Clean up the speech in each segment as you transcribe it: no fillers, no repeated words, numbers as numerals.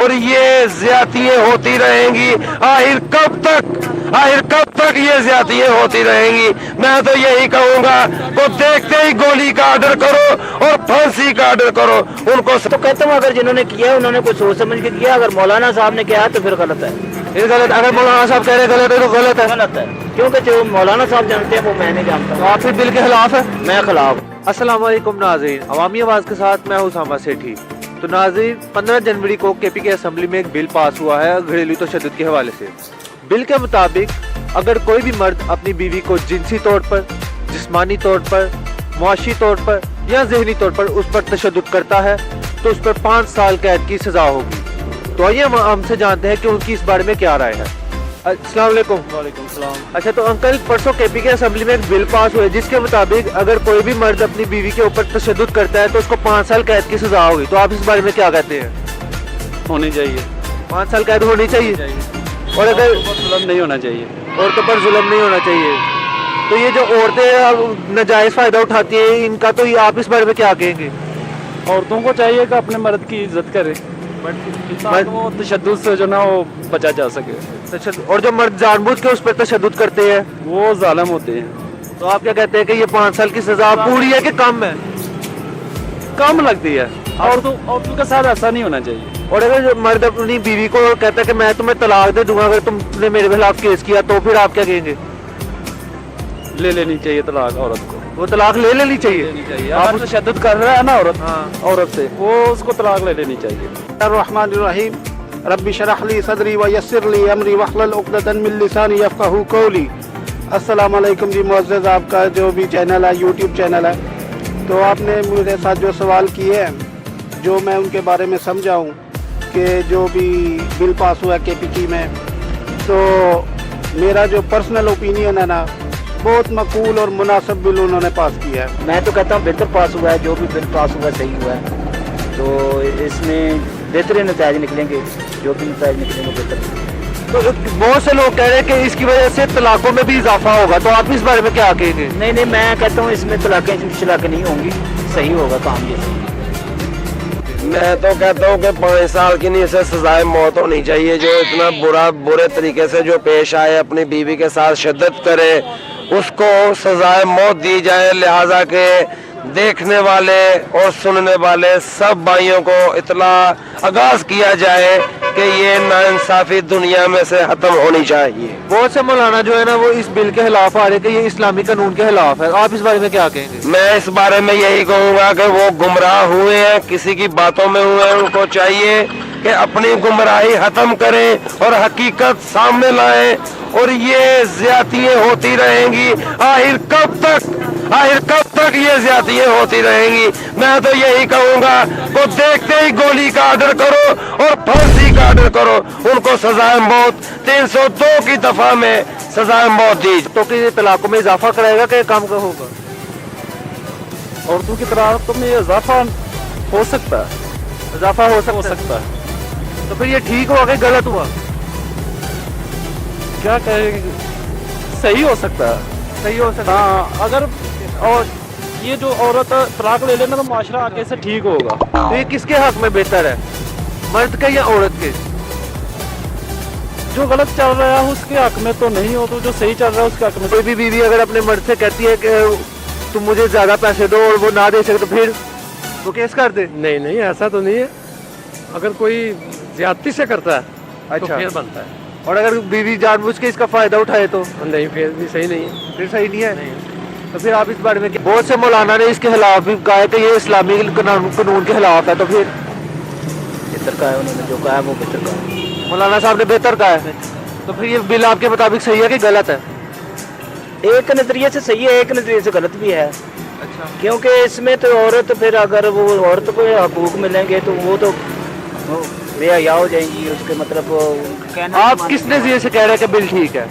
اور یہ زیادتیاں ہوتی رہیں گی. آخر کب تک یہ زیادتیاں ہوتی رہیں گی؟ میں تو یہی کہوں گا کہ دیکھتے ہی گولی کا آرڈر کرو اور پھانسی کا آرڈر کرو. ان کو تو کہتا ہوں اگر جنہوں نے کیا انہوں نے کچھ سوچ سمجھ کے کیا. اگر مولانا صاحب نے کیا تو پھر غلط ہے. غلط. اگر مولانا صاحب کہہ رہے غلط ہے تو غلط ہے. کیونکہ جو مولانا صاحب جانتے ہیں وہ میں نہیں جانتا. تو آپ پھر بل کے خلاف ہے؟ میں خلاف. السلام علیکم ناظرین، عوامی آواز کے ساتھ میں اسامہ سیٹھی. تو ناظرین، 15 جنوری کو کے پی کے اسمبلی میں ایک بل پاس ہوا ہے گھریلو تشدد کے حوالے سے. بل کے مطابق اگر کوئی بھی مرد اپنی بیوی کو جنسی طور پر، جسمانی طور پر، معاشی طور پر یا ذہنی طور پر اس پر تشدد کرتا ہے تو اس پر 5 سال قید کی سزا ہوگی. تو آئیے ہم سے جانتے ہیں کہ ان کی اس بارے میں کیا رائے ہے. السلام علیکم. وعلیکم السلام. اچھا، تو انکل پرسوں کے پی کے اسمبلی میں ایک بل پاس ہوئے جس کے مطابق اگر کوئی بھی مرد اپنی بیوی کے اوپر تشدد کرتا ہے تو اس کو 5 سال قید کی سزا ہوگی. تو آپ اس بارے میں کیا کہتے ہیں؟ ہونی چاہیے. 5 سال قید ہونی چاہیے. اور اگر ظلم نہیں ہونا چاہیے. عورتوں پر ظلم نہیں ہونا چاہیے. تو یہ جو عورتیں ناجائز فائدہ اٹھاتی ہیں ان کا، تو یہ آپ اس بارے میں کیا کہیں گے؟ عورتوں کو چاہیے کہ اپنے مرد کی عزت کرے تاکہ وہ تشدد سے جو نا وہ بچا جا سکے. اور جو مرد جان بوجھ کے اس پر تشدد کرتے ہیں وہ ظالم ہوتے ہیں. تو آپ کیا کہتے ہیں کہ یہ 5 سال کی سزا پوری ہے کہ کم ہے؟ کم لگتی ہے. عورتوں کے ساتھ ایسا نہیں ہونا چاہیے. اور اگر جو مرد اپنی بیوی کو کہتا ہے کہ میں تمہیں طلاق دے دوں گا اگر تم نے میرے خلاف کیس کیا، تو پھر آپ کیا کہیں گے؟ لے لینی چاہیے طلاق عورت کو. وہ طلاق لے لینی چاہیے. لینی چاہیے. آپ تشدد کر رہا ہے نا عورت سے، وہ اس کو طلاق لے لینی چاہیے. الرحمن الرحیم. رب اشرح لی صدری ویسر لی امری واحلل عقدۃ من لسانی یفقہوا قولی. السلام علیکم جی. معزز آپ کا جو بھی چینل ہے، یوٹیوب چینل ہے، تو آپ نے میرے ساتھ جو سوال کیے ہیں جو میں ان کے بارے میں سمجھا ہوں کہ جو بھی بل پاس ہوا ہے کے پی کی میں، تو میرا جو پرسنل اوپینین ہے نا، بہت معقول اور مناسب بل انہوں نے پاس کیا ہے. میں تو کہتا ہوں بہتر پاس ہوا ہے. جو بھی بل پاس ہوا ہے صحیح ہوا ہے. تو اس میں بہترین نتائج نکلیں گے. جو بھی نتائج نکلیں گے بہتر. تو بہت سے لوگ کہہ رہے ہیں کہ اس کی وجہ سے طلاقوں میں بھی اضافہ ہوگا. تو آپ اس بارے میں کیا کہیں گے؟ نہیں، میں کہتا ہوں اس میں طلاقیں شلاقیں نہیں ہوں گی. صحیح ہوگا کام. یہ میں تو کہتا ہوں کہ 5 سال کی نہیں، اسے سزائے موت ہونی چاہیے. جو اتنا برے طریقے سے جو پیش آئے، اپنی بیوی کے ساتھ شدت کرے، اس کو سزائے موت دی جائے. لہٰذا کہ دیکھنے والے اور سننے والے سب بھائیوں کو اطلاع آگاز کیا جائے کہ یہ ناانصافی دنیا میں سے ختم ہونی چاہیے. بہت سے مولانا جو ہے نا وہ اس بل کے خلاف آ رہے کہ یہ اسلامی قانون کے خلاف ہے. آپ اس بارے میں کیا کہیں گے؟ میں اس بارے میں یہی کہوں گا کہ وہ گمراہ ہوئے ہیں، کسی کی باتوں میں ہوئے ہیں. ان کو چاہیے کہ اپنی گمراہی ختم کریں اور حقیقت سامنے لائیں. اور یہ زیادتیاں ہوتی رہیں گی. آخر کب تک یہ زیادتیاں ہوتی رہیں گی؟ میں تو یہی کہوں گا کہ دیکھتے ہی گولی کا آرڈر کرو اور پھانسی کا آرڈر کرو. ان کو سزائے موت 302 کی دفعہ میں سزائے موت دی. تو کہ یہ طلاقوں میں اضافہ کرے گا کہ کم کا ہوگا؟ عورتوں کی طلاق میں اضافہ ہو سکتا ہے. اضافہ ہو سکتا ہے. تو پھر یہ ٹھیک ہوا کہ غلط ہوا؟ کیا کہے، صحیح ہو سکتا ہے. صحیح ہو سکتا ہے. ہاں، اگر اور یہ جو عورت طلاق لے لینا تو معاشرہ آگے سے ٹھیک ہوگا. تو یہ کس کے حق میں بہتر ہے، مرد کے یا عورت کے؟ جو غلط چل رہا ہے اس کے حق میں تو نہیں ہو، تو جو صحیح چل رہا ہے اس کے حق میں. کوئی بھی بیوی اگر اپنے مرد سے کہتی ہے کہ تم مجھے زیادہ پیسے دو اور وہ نہ دے سکے تو پھر وہ کیس کر دے؟ نہیں، ایسا تو نہیں ہے. اگر کوئی زیادتی سے کرتا ہے تو اچھا، پھر بنتا ہے. اور اگر بیوی جان بوجھ کے اس کا فائدہ اٹھائے تو نہیں، پھر بھی صحیح نہیں ہے. پھر صحیح نہیں ہے. تو پھر آپ اس بارے میں بہت سے مولانا نے اس کے خلاف بھی کہا ہے کہ یہ اسلامی قانون کے خلاف ہے. تو پھر بہتر کہا ہے انہوں نے. جو کہا ہے وہ بہتر کہا ہے. مولانا صاحب نے بہتر کہا ہے. تو پھر یہ بل آپ کے مطابق صحیح ہے کہ غلط ہے؟ ایک نظریے سے صحیح ہے، ایک نظریے سے غلط بھی ہے. اچھا. کیونکہ اس میں تو عورت، پھر اگر وہ عورت کو حقوق ملیں گے تو وہ تو بے حیا ہو جائیں گی. اس کے مطلب آپ کس نظریے سے کہہ رہے ہیں کہ بل ٹھیک ہے؟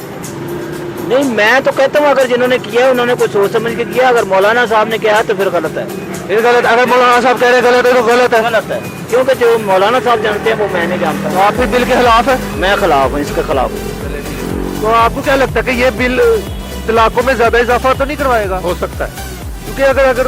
نہیں، میں تو کہتا ہوں اگر جنہوں نے کیا انہوں نے کچھ سوچ سمجھ کے کیا. اگر مولانا صاحب نے کیا تو پھر غلط ہے. پھر غلط. اگر مولانا صاحب کہہ رہے غلط ہے تو غلط ہے. کیونکہ جو مولانا صاحب جانتے ہیں وہ میں نہیں جانتا. تو آپ پھر بل کے خلاف ہے؟ میں خلاف ہوں، اس کے خلاف ہوں. تو آپ کو کیا لگتا ہے کہ یہ بل طلاقوں میں زیادہ اضافہ تو نہیں کروائے گا؟ ہو سکتا ہے. کیونکہ اگر